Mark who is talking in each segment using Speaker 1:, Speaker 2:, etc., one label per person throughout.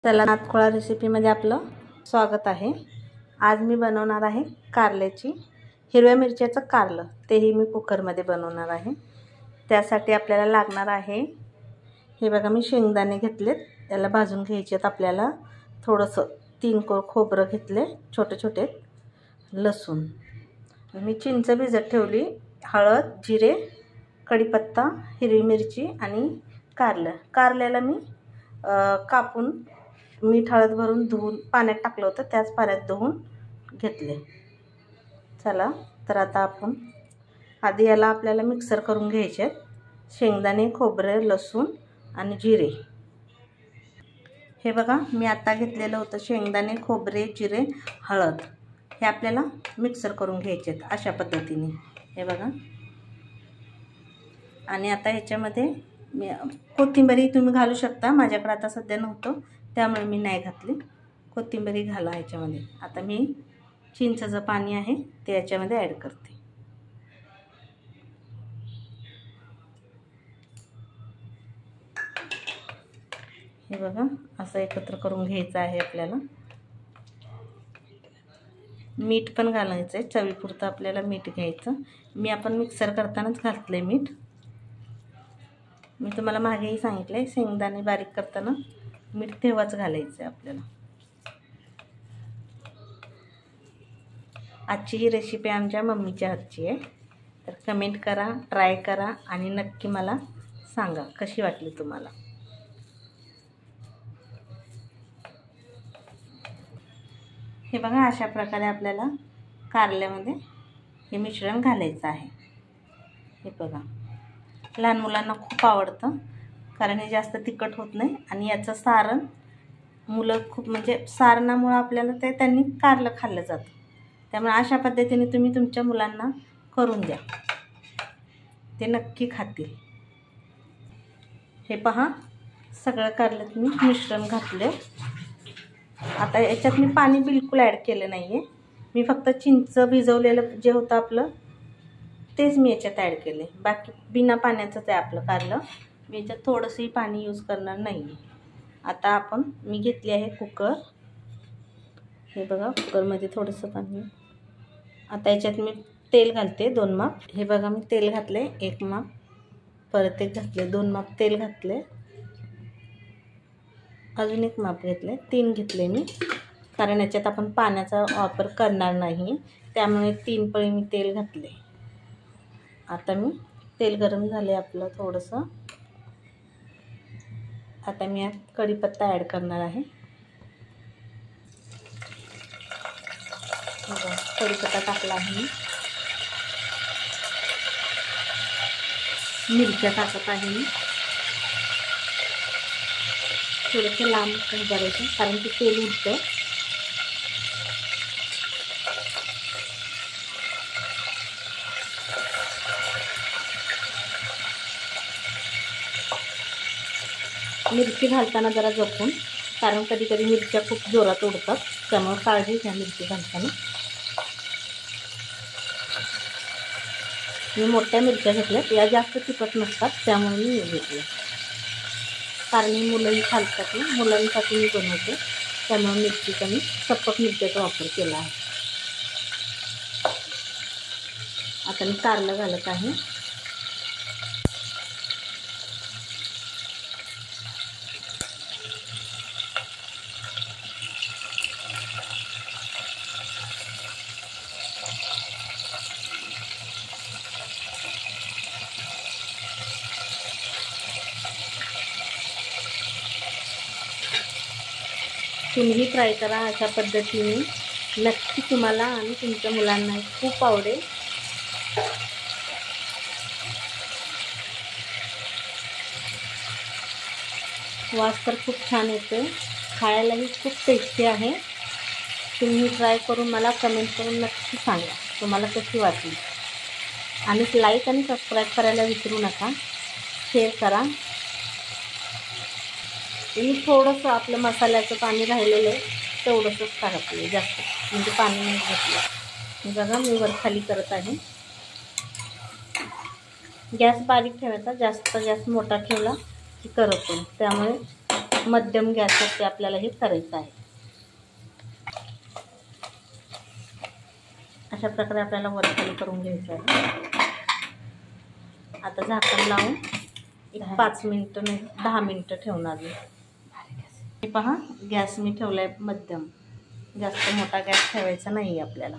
Speaker 1: चला नातखोळा रेसिपीमध्ये आपलं स्वागत आहे। आज मी बनवणार आहे कारल्याची हिरव्या मिरच्याचं कारलं, तेही मी कुकरमध्ये बनवणार आहे। त्यासाठी आपल्याला लागणार आहे, हे बघा मी शेंगदाणे घेतलेत, त्याला भाजून घ्यायचे आहेत आपल्याला। थोडंसं 3 कोर खोबरं घेतले छोटे छोटे, लसूण, मी चिंच भिजत ठेवली, हळद, जिरे, कढीपत्ता, हिरवी मिरची आणि कारल्याला मी कापून मीठ हळद भरून धुवून पाण्यात टाकलं होतं, त्याच पाण्यात धुवून घेतले। चला तर आता आपण आधी याला आपल्याला मिक्सर करून घ्यायचे आहेत। शेंगदाणे, खोबरे, लसूण आणि जिरे, हे बघा मी आता घेतलेलं होतं शेंगदाणे, खोबरे, जिरे, हळद, हे आपल्याला मिक्सर करून घ्यायचे आहेत अशा पद्धतीने, हे बघा। आणि आता ह्याच्यामध्ये मी कोथिंबीर तुम्ही घालू शकता, माझ्याकडे आता सध्या नव्हतं त्यामुळे मी नाही घातली। कोथिंबीर घाला ह्याच्यामध्ये। आता मी चिंचेचं पाणी आहे ते याच्यामध्ये ॲड करते। हे बघा असं एकत्र करून घ्यायचं आहे आपल्याला। मीठ पण घालायचं आहे, चवीपुरतं आपल्याला मीठ घ्यायचं। मी आपण मिक्सर करतानाच घातले मीठ, मी तुम्हाला मागेही सांगितले शेंगदाणे बारीक करताना मीठ तेव्हाच घालायचं आहे आपल्याला। आजची ही रेसिपी आमच्या मम्मीच्या हातची आहे, तर कमेंट करा, ट्राय करा आणि नक्की मला सांगा कशी वाटली तुम्हाला। हे बघा अशा प्रकारे आपल्याला कारल्यामध्ये हे मिश्रण घालायचं आहे। हे बघा लहान मुलांना खूप आवडतं, कारण हे जास्त तिखट होत नाही आणि याचं सारण मुलं खूप म्हणजे सारणामुळे आपल्याला ते त्यांनी कारलं खाल्लं जातं, त्यामुळे अशा पद्धतीने तुम्ही तुमच्या मुलांना करून द्या, ते नक्की खातील। हे पहा सगळं कारल्यात मी मिश्रण घातले। आता याच्यात मी पाणी बिलकुल ॲड केलं नाही आहे, मी फक्त चिंच भिजवलेलं जे होतं आपलं तेच मी याच्यात ॲड केले, बाकी बिना पाण्याचंच आहे आपलं कारलं। मी याच्यात थोडंसंही पाणी यूज करणार नाही आहे। आता मी घेतली आहे कुकर, हे बघा कुकरमध्ये थोडंसं पाणी। आता याच्यात मी तेल घालते 2 माप, हे बघा मी तेल घातले 1 माप, परत एक घातले 2 माप तेल घातले, अजून 1 माप घेतले, 3 घेतले मी, कारण याच्यात आपण पाण्याचा वापर करणार नाही त्यामुळे 3 पळी मी तेल घातले। आता मी तेल गरम झाले आपलं थोडंसं, आता मी यात कढीपत्ता ॲड करणार आहे। कढीपत्ता टाकला आहे, मी मिरच्या टाकत आहे, मी थोडंसं लांब करायचं कारण ते तेल उडतं। मिरची घालताना जरा जपून, कारण कधी कधी मिरच्या खूप जोरात उडतात, त्यामुळे काळजी घ्या मिरची घालताना। मी मोठ्या मिरच्या घेतल्यात, या जास्त तिखट नसतात त्यामुळे मी घेतल्या, कारण ही मुलंही खातात ना, मुलांसाठी मी बनवते त्यामुळे मिरचीचा मी सपक मिरच्याचा वापर केला आहे। आता मी कारलं घालत आहे, तुम्ही ट्राय करा अशा पद्धतीने, नक्की तुम्हाला आणि तुमच्या मुलांना खूप आवडेल। वास तर खूप छान येतो, खायलाही खूप टेस्टी आहे। तुम्ही ट्राय करून मला कमेंट करून नक्की सांगा तुम्हाला कशी वाटली, आणि लाईक आणि सबस्क्राईब करायला विसरू नका, शेअर करा। मी थोडंसं आपलं मसाल्याचं पाणी राहिलेलं आहे तेवढंसंच टाकलं, जास्त म्हणजे पाणी नाही घातलं। बघा मी वर खाली करत आहे, गॅस बारीक ठेवायचा, जास्त गॅस मोठा ठेवला की करपतो, त्यामुळे मध्यम गॅसवरती आपल्याला हे करायचं आहे. अशा प्रकारे आपल्याला वर खाली करून घ्यायचं आहे. आता झाकण लावून एक 5 मिनटं नाही 10 मिनटं ठेवणार मी. हे पहा, गॅस मी ठेवला आहे मध्यम, जास्त मोठा गॅस ठेवायचा नाही आहे आपल्याला.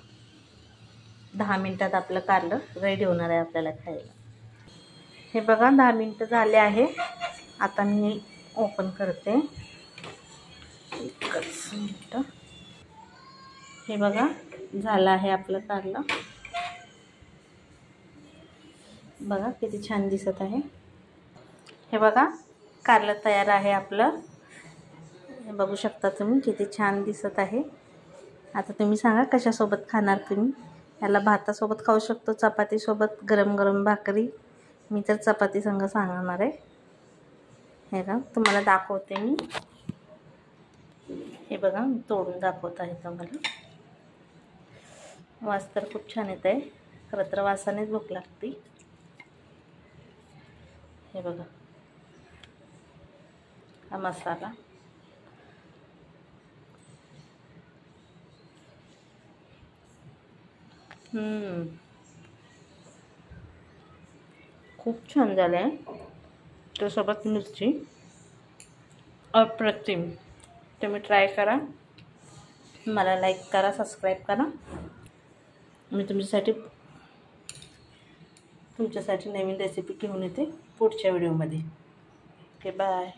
Speaker 1: 10 मिनटात आपलं कारलं रेडी होणार आहे आपल्याला खायला. हे बघा 10 मिनटं झाले आहे. आता मी ओपन करते. एकच मिनटं. हे बघा झालं आहे आपलं कारलं. बघा किती छान दिसत आहे. हे बघा कारलं तयार आहे आपलं. हे बघू शकता तुम्ही किती छान दिसत आहे. आता तुम्ही सांगा कशासोबत खाणार तुम्ही. याला भातासोबत खाऊ शकतो, चपातीसोबत, गरम गरम भाकरी. मी तर चपाती संग सांगणार आहे. हे का तुम्हाला दाखवते मी. हे बघा मी तोडून दाखवत आहे तुम्हाला. वास तर खूप छान येत आहे. खरं तर वासानेच भूक लागते. हे बघा हा मसाला. खूप छान झालं आहे. त्यासोबत मिरची अप्रतिम. तुम्ही ट्राय करा. मला लाईक करा, सबस्क्राईब करा. मी तुमच्यासाठी नवीन रेसिपी घेऊन येते पुढच्या व्हिडिओमध्ये. Okay bye.